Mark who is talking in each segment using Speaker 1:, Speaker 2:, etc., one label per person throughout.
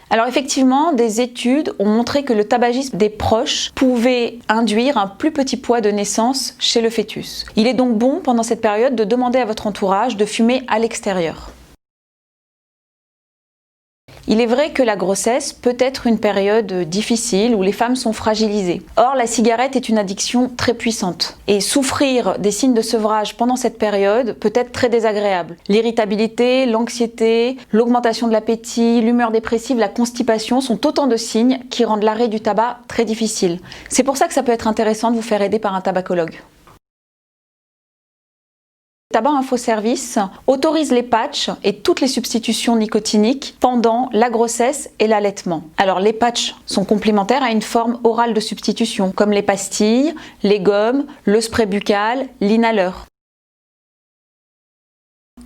Speaker 1: Alors effectivement, des études ont montré que le tabagisme des proches pouvait induire un plus petit poids de naissance chez le fœtus. Il est donc bon pendant cette période de demander à votre entourage de fumer à l'extérieur. Il est vrai que la grossesse peut être une période difficile où les femmes sont fragilisées. Or, la cigarette est une addiction très puissante. Et souffrir des signes de sevrage pendant cette période peut être très désagréable. L'irritabilité, l'anxiété, l'augmentation de l'appétit, l'humeur dépressive, la constipation sont autant de signes qui rendent l'arrêt du tabac très difficile. C'est pour ça que ça peut être intéressant de vous faire aider par un tabacologue. Tabac Info Service autorise les patchs et toutes les substitutions nicotiniques pendant la grossesse et l'allaitement. Alors les patchs sont complémentaires à une forme orale de substitution, comme les pastilles, les gommes, le spray buccal, l'inhaleur.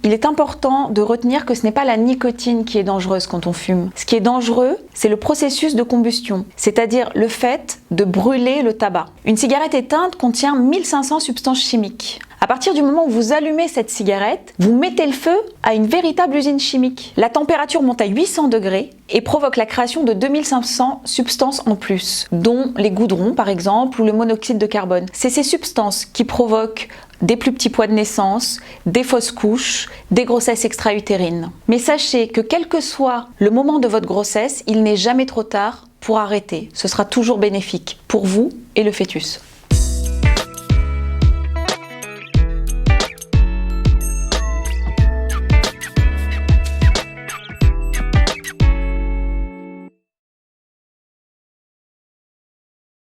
Speaker 1: Il est important de retenir que ce n'est pas la nicotine qui est dangereuse quand on fume. Ce qui est dangereux, c'est le processus de combustion, c'est-à-dire le fait de brûler le tabac. Une cigarette éteinte contient 1500 substances chimiques. À partir du moment où vous allumez cette cigarette, vous mettez le feu à une véritable usine chimique. La température monte à 800 degrés et provoque la création de 2500 substances en plus, dont les goudrons par exemple ou le monoxyde de carbone. C'est ces substances qui provoquent des plus petits poids de naissance, des fausses couches, des grossesses extra-utérines. Mais sachez que quel que soit le moment de votre grossesse, il n'est jamais trop tard pour arrêter. Ce sera toujours bénéfique pour vous et le fœtus.